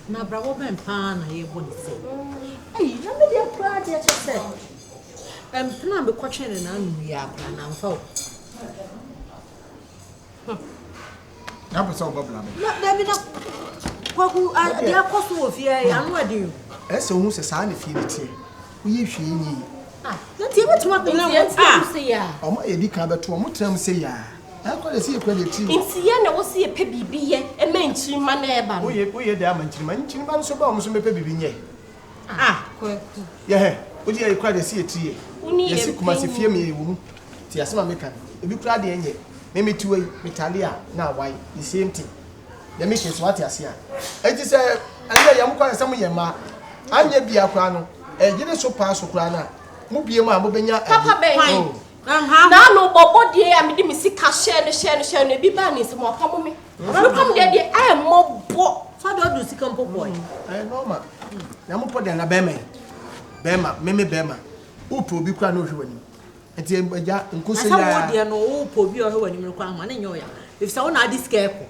Na bravo ben pa na ye boni se. Eh, na me dia kra dia chese. Pena me kwatwe ne na nnu ya kra na mfa o. Na pesa o babla me. Na bi na kwaku dia koso ofie ya no ade. Ese hu se saa ne fie ne tie. Uye hwe nyi. Na tie betuma pe na wo se ya. Omo ye di kan beto omo tram se ya. Akwa se ye kwa de ti. Intiye na wo se ye pe bibi ye e ma nchirima na e ba no. Uye de ama nchirima nso ba omo so me pe bibi nye. Kwaku. Ye he. Odi ye kwa de se ye tie. Uni ye kuma se fie me ye wo mu. Ti asema me kan. Ebi kura de enye. Me metuwe metalia na why the same thing. The make is what you see. Enti se anya yam kwa nsam ye ma. Anya bia kwa no. Gide so pa so kura na. Mu bie mu a mo benya. Papa ben. Na no bobo de ya me di me sika share no bi ba ni se mo pamo me. No pam de ai mo bo. Fa do sika mpo boy. Normal. Na mo po de na bema. Meme bema. Upo bi kwa no hwewani. Enti eja nkoso ya. Asa wo de no upo bi o hwewani me kwa ma na nyo ya. If so na adi sika eko.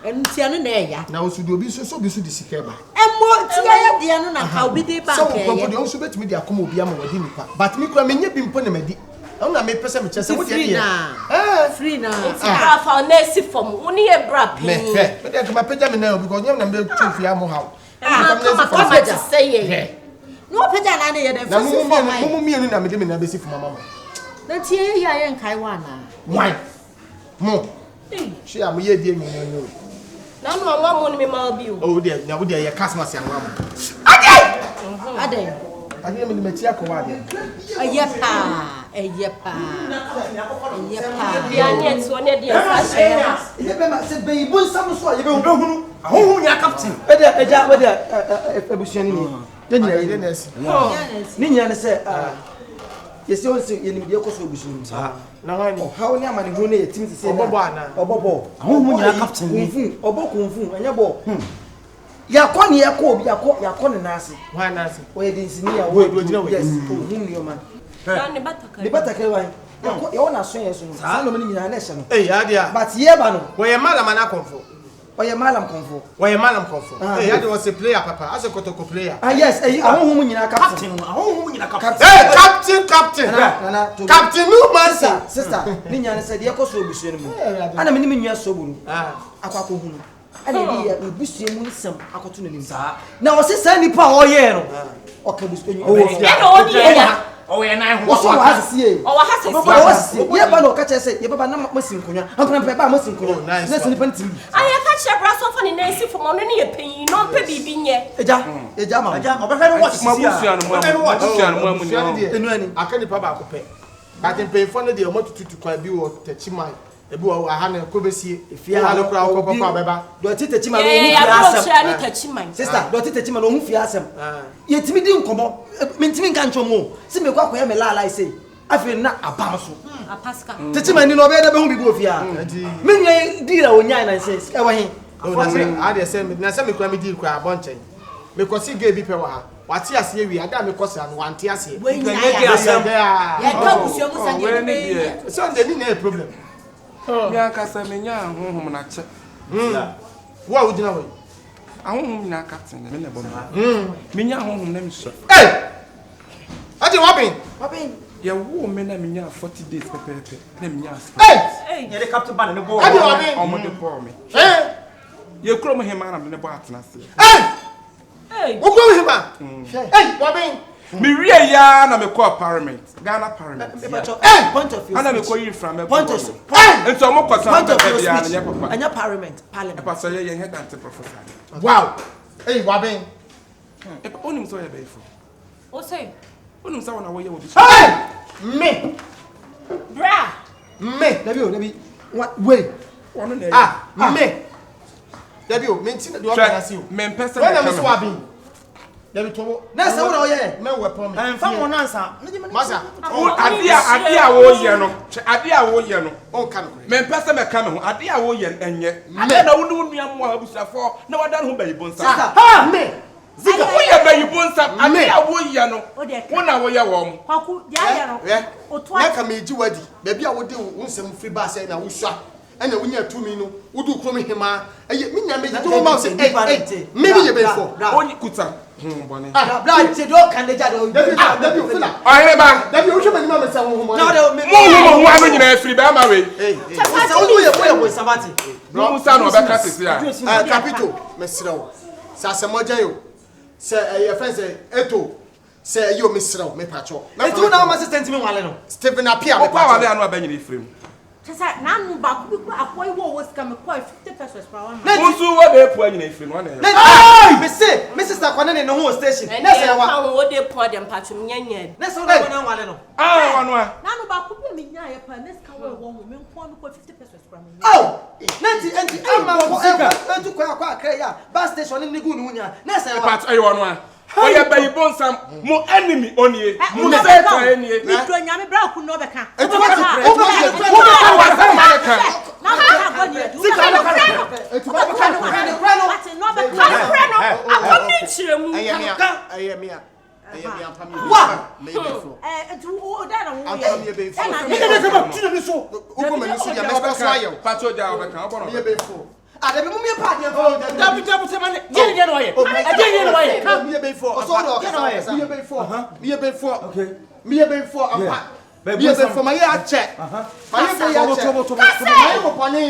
Enti anu na eya. Na osudo bi so bi so di sika ba. Emo ti ya de anu na ka obi de bank so ko de onso betimi de akoma obi ama wadi nipa. But me kura menye bi mpo na madi. Na me pese me chese wo de free na. Bra fa na si fom. Uni e bra pi. Me de ka pega me na because nyam na me tufi am how. Come to say ye. No pega na ye de na mu mienu na me de me na be si fuma mama. Na tie ya ye nkai wa na. Why? Mo. She am ye die me no. Na no nwa mo ni me ma bi o. Oh de na wo de ye Christmas ya nwa mo. Ade me de meti akwa de. Eyepa. Bia ni eto ne de fa she. Ye be ma se be ibu nsam so ye be hunu. Ahonhu nya captain. Eja ebusuani ni. Ye na esi. Ni nya ne se yesi on se ye ni de koso obusuani. Na hani. How ni amani hu ne ye tim se obobo ana. Obobo. Ahonhu nya captain ni. Obokunfu anya bo. Yakọ ni yakọ ne nase. Why nase? We dey sini ya we do jina we. Yes. Ohun ni o man. Na ne bataka. Ne bataka wan. Yakọ ye wona so yeso no. Sa no me nyina na ehye no. Ya dia. But ye ba no. We malam na konfo. Oye malam konfo. We malam konfo. Ya dia was a player papa, as a kotoko player. Yes, ahonhu nyina captain. Ahonhu nyina captain. Captain. Captain no man sister. Ni nya ne se de yakoso obusuani mu. Ana me ni menua so bu no. Akwako hu no. Ana bi ya obusuani mu nsam akoto no nim. Na o se sa nipa o ye no. Okabusuani. Na o di ya. Oh yeah, na ho. So wa hasie. O wa hasie. Ye ba no ka che se ye baba na masin kunwa. Ankona pe ba masin kunwa. Na se nipa ntim. Aya ka che bra so fa ni na si fom no ne ye panyin no pe bibi nye. Eja ma. Eja obeka no watch mabusuanu mu amu. Enu ani. Aka nipa ba ko pe. Ba tem pe fo no de o matututu kwa bi wo tachiman. Ebi wo aha na ko besie. Efie ha no kura ko papa beba. Do ti tachiman no hu fi asem. Ya ni tachiman. Sister, do ti tachiman no hu fi asem. Ye timi di nkomo. Me ntimi nka nchomo. Si me kwa koya me la say. Afi na abam so. Apaska. Tachiman ni no be da be hu bi go fi a. Me nwa di ra onyan na say. E wa hin. I dey say me na say me kwa me di kwa abonchen. Me kosi ge bi pe wa ha. Wati ase wi ada me kosi anu wanti ase. We nya ya ka busuamu sanje be. So there ni na problem. Mi akasa menya honhom na che. Wa udina we. Ahonhom na captain me na bo menya honhom na me so. Ade wabin. Ye wo me na menya 40 days pepepe. Na menya aspa. Ye the captain ban ne bo. Ade wabin. Omo de bo me. Ye kro mo hema na me ne bo atena se. Wo kro hema. Wabin. Me wie ya na me call parliament. Ghana parliament. Point of view. Ana me call you from me. Point of view. Ento mo kwasa Point of view. ya na papa. Anya parliament. E pa so ye head anti professor. Wow. Wabin. E pa onim so ye be fo. O say. Onim so na wo ye wo bi. Me. Bra. Me. Dabi. Wait. Wono na. Me. Dabi me nti do organize you. Me mpesa me. When am so wabin? Dabi to. Na se wo na oye. Me weapon me. Mfa mo na nsa. Masa. Ade a wo ye no. Ade a wo ye no. On kan ko. Me mpesa me ka me ho. Ade a wo ye enye. Ade na wo nua mo abusafo na wada ho bayi bonsa. Ha me. Zika wo ye bayi bonsa. Ade a wo ye no. Wo na wo ye wo mo. Kwaku dia ya no. Na ka me ji wadi. Ba bia wo de wo nsem free ba sai na wo sua. ana wunya tumi no wudu krom hema me nya me do ma say me ye before Only kuta. Bone. Bra ti do kan de jade o. Dabi o fila. Ahe ba. Dabi o hwe mani ma me say wo ho. Na de me Mo anu nyina afiri ba ma we. Say o ye boy sabati. Bro Musa no be ka sisi a. Capito, mesrao. Sa se moja yo. Se ye friend say eto. Se yo mesrao me pacho. Etu na ma assistant me wale no. Stephen Apia me O kwa wale anu abanyina ifrim. Sasa na nu ba ku bi akwai wo wo ska me kwa 50 pesos per one. Musu wo de epu anyina ifrim wana. Hey, me say Mrs. Akwane ne no station. Na say wa wo de po dem patcho nyanya. Na say na wale no. Ah wanu a. Na nu ba ku bi me nya ye pa na ska wo wo me nko me kwa 50 pesos per one. Oh, nanti ama ko etu kwa akra ya bus station ni gu ni nya. Na say wa. Pat ayi wanu a. Oye bayi bonsam mo enemy onie. Mo say to enie. Mi to nya me bra ku no be ka. Etu Na ka go ni edu. Sika no ka. Etu ba ka no. What no be ka. Akoni chiremu. Aye mia pam. Wa. Me before. Edu o da na wo Am ye. pam ye before. Me de se ba tuna me so. Uko mani so ya me so ayo. Pacho ja obeka obono. Me before. Ade me mumie pa de fa. Dabi se mane. Je no ye. Je no ye. Me before. So do ka. Me before. Me before. Okay. Me before apa. Me before my ya check. My ya check. My mo poni.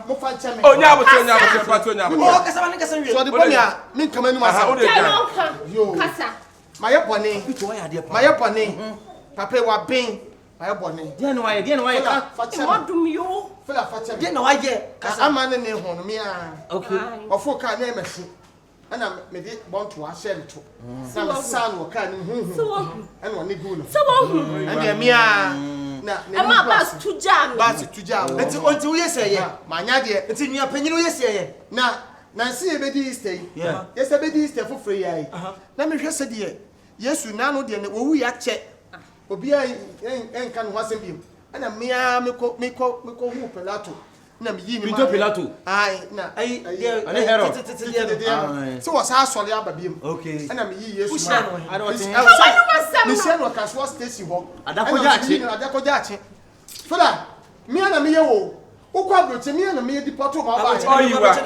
Mo fa check me. Onya bote pacho nya bote. O kasa mane kasa wi. So the boy ya me kama nu asa. Yo. Kasa. My ya poni. Bitu wa ya de pa. My ya poni. Papa wa ben. My ya poni. De no wa ka. Fa check. What do you? Fela fa check. De no wa ye. Kasa amane ne ho no me a. Okay. Ofo ka na emesi. Ana me de bon to a share to. Na me san wo ka ni hu. Ana oni gu no. So what? Ana me a na Ama bas to jam. bas to jam. Enti onti wo ye se ye. Ma nya de. Enti nua panyin wo ye se ye. Na nsi e be di Easter yi. Yeah. Yes e be di Easter foforo yi ai. Na me hwe se de Yesu na no de ne wo wu ya che. Obi en kan ho asem biem. Ana me a me ko hu Pilato. Na me yi ni ma. Pilato. Ai na Ai ani Herod. So was ha sori ababiem. Okay. Ana me yi Yesu. Pushna no. I don't think. Ni se no Kaswa station ho. Adakoja achi. Adakoja achi. Fela, me ana me ye wo. Ukwa broche me ana me ye deport ma ba.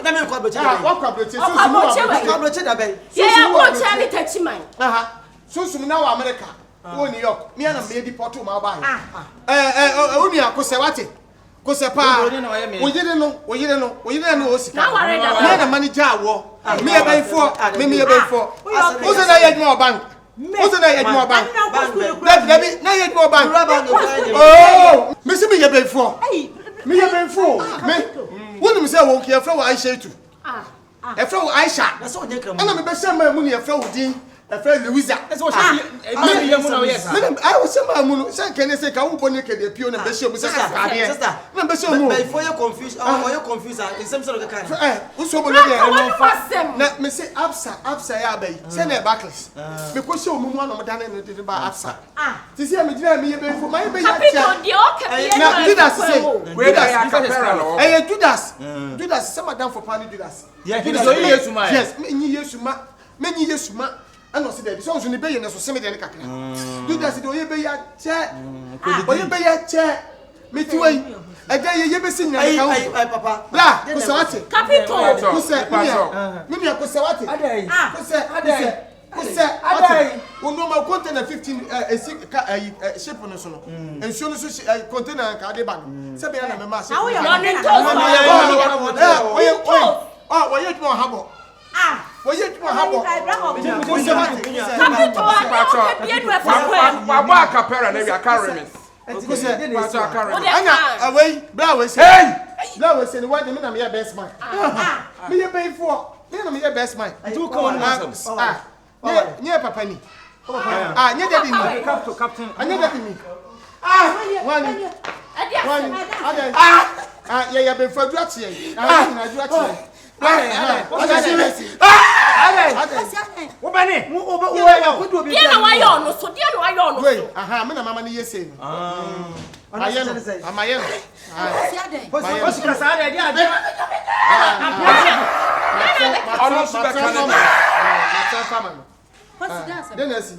Na me kwa broche. Ah, wakwa broche so Kwa broche da be. Yeah, go tell it touch mine. Aha. So na wa America. Wo New York. Me ana me ye deport ma ba. Oni akose wate. Kose pa. Oyire no osika. Na ware da. Me na manager awo. Me ye ben for. Me ye ben for. Ozo na ye dmo bank. Ozo na ye dmo bank. Dabi na ye dmo bank. Oh, me se me ye ben for. Me ye ben for. Me. Wonu me se wo ke fra wo Aisha tu. E fra wo Aisha. Na so onye kram. Ana me be se ma mu ne e fra wo din. E fra Louisa. Ese wo shi me ye mu na wo yes. Me I was se ma mu no. Se kene se ka wo boni ke de pio na be se mu se ka de. Na be se mu. But before you confuse, or you confuse in some sort of kind. Uso boni de. Na Na me say Absa ya bay. Say na backless. Me ko se omumu na me na de ba Absa. Ti se me gina me ye be for my be ya cha. Na Judas say. We da ya kapera no. Eh Judas. Judas say madam for pani Judas. Judas so Yesu ma. Yes, me nyi Yesu ma. Me nyi Yesu ma. Ano se dey so nso ne be ye na so se me de ne kakra. Judas de oye be ya cha. Oye be ya cha. Me ti wai. Aga ye be sin nyane ka. Ai papa. Bla, ko se wate. Capito. Ko se me ko se wate. Ko se Adai. Wo no ma container 15 ship no so no. Ensuo no so container ka de ba no. Se be na me ma se. Na wo ya Oh, we yet more habo. We yet more habo. Ko se wate. Capito. Wa ba kapera na we carry me. Ko se Pacho carry. ana away bra we say. Hey! Bla we say no me na me ya best man. Me ye pay for. Me na me ya best man. Tu come on. Nye papa ni. Nye daddy ni. Captain. Nye daddy ni. Wani. Ya be for dua tie. Na dua tie. Wo bani. Dia na wa yo no so, dia na wa yo no. Wait, me na mama ni yese no. Amaye. Bosi ka sa ade ade. Ono su be kan na. Denesi.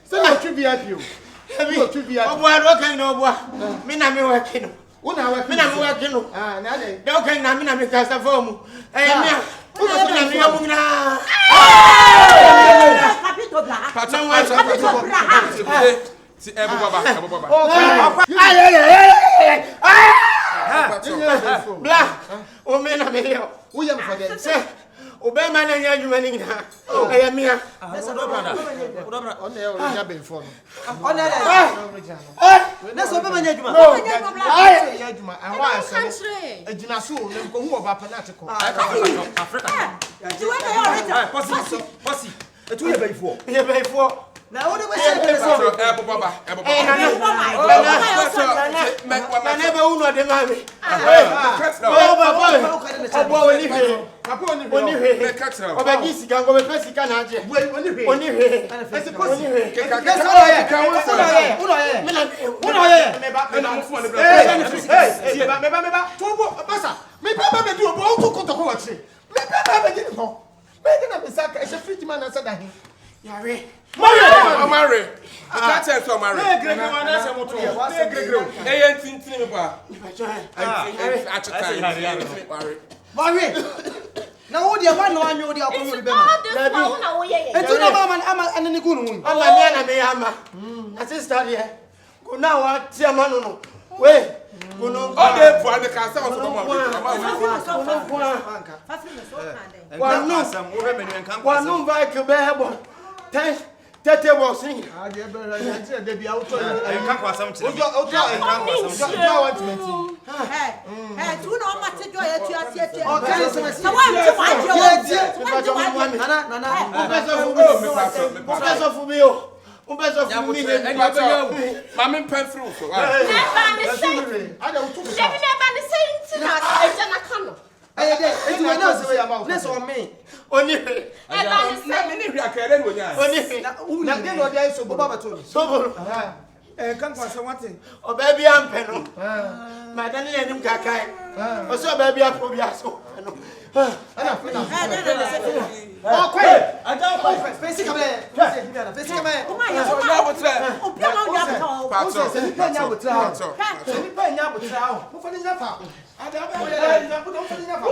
Say you trip VIP. You trip VIP. Obo ado kan no obo. Me na me work no. Una wa me na me wa kinu ah na dey de o kan na me na me ka sa fo mu eh me una me na me mu na Capito bra. Pato wa Capito bra. si baba bla o me na me yo wo ye me for dey se o be ma na nya adwuma ni na eh me ya on e o nya be for no on e na so be manya adwuma ai ya adwuma ahwa so agina so ne ko hu oba penalty ko Africa Ti wa na yo posi etu ye bayifo na wo de ko se baba na be uno de ma me obo oni he papa oni oni he oba gi sika ngo be pesika na aje oni he ese posi uno ye me ba tobo basa me ba be du obo o to kotoko wa chire me ba be gi no me gi na me saka ese fridge man na sada he yare Omare I tell so Omare tintin me ba Mari na wo de ba na anwo de akono de be ma na wo ye etu na ba man ama anani ku no mu ama me na me ama na sister de ko na wa ti ama no we ko no all day for the can say so mama wanu vai ke be bo tete bo sin ah de be ya ti de bi auto kan kwa sam chire Tu no ma te jo ye tu atie. okay so Na wa ti wa je. nana Professor Fumio Professor Fumio and you mama pen through so ada utu aye de etu na so ya ma na so me oni na me ni hwa kere ni onya oni na de no dey so baba to soboro kan kwa sam wate oba bi ampe no ma dan ni anim kakai o so oba bi apo bi aso no ana fina oh kwai ada ko face kamera face kamera O ma ya so na botre o pia ma ya ka. pato se ni pa nya botra se ni pa nya botra mo fa ni nya fa ada ba ya mo fa ni nya fa mo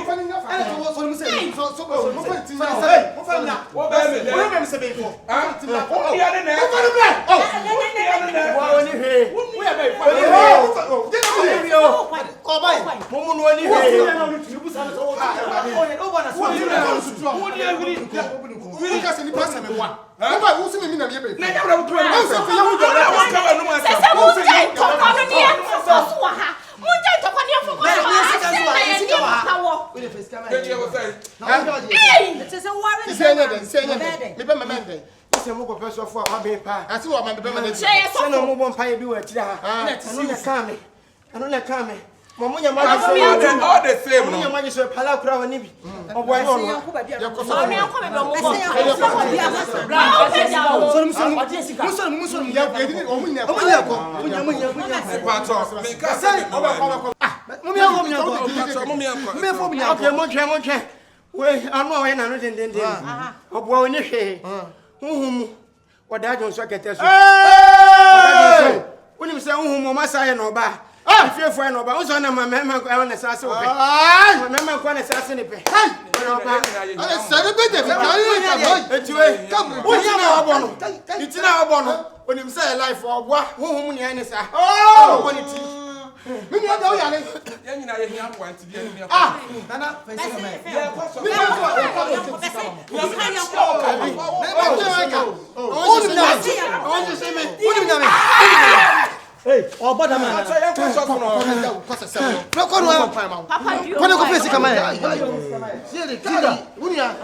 fa ni nya fa ana to so mo se so mo fa ti nya mo fa na wo ba me mo me se be ko ah o ya de na mo fa ni ble oh wa oni he mo ya be fa oh de no be ko bai mo mu no oni he wili ka se ni pasa me wa mo ba wo se me na me be na ya bra wo o se fe ya wo do na wo ka wa no ma sa se mu je to ko no ni so so ha mu je to ko ni fo ko we face kamera de je wo say Te se wa re. se nya den se nya den me be ma men den se mo ko professor fu wa be pa ati wo ma be ma den se no mo bon pa ye bi wa tira ha na ti si ka me ano na ka me mo mo nya ma so all the same mo nya no ma so pala kura wa ni bi obo ai no ya ko so o ni ko me be mo ko muso ya ko edini o mu nya ko pato me ka say o ba ko mo mi anko pato mo mi anko me fo mi okay mo twa we anu o ye na no den obo o ni hwe huhum wada jon so kete so unim se huhum mo masaye no ba ifefo e no ba unso na mama ko na sase o pe mama ko na sase ne pe ale sare be de ka yi ka boy etiwe utina obo no itina obo no onim se life obo huhum ne ne sa obo ni ti mi ni o da o ya le ya nyina ye hia kwa nti bia ni nana face kamera mi ni o hey o boda man so ya kwa so no ko se se no ko no papa dio ko face kamera wunia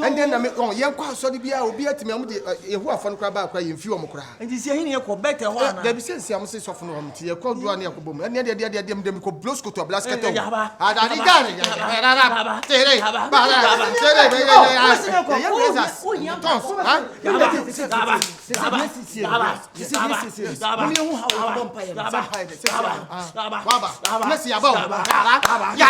and then na me on yen kwa so de bia obi atimi am de yehu afo no kra ba kra yemfi o mo kra nti se hini ko better ho ana da bi sense am se sofo no am ti ye ko do an yakobom ne de dem ko blosko to blasket o yaba ada di gane ya tere ba tere be ya Jesus tons ha mo mi hu ha o bompa ye baba nesi ya ba ya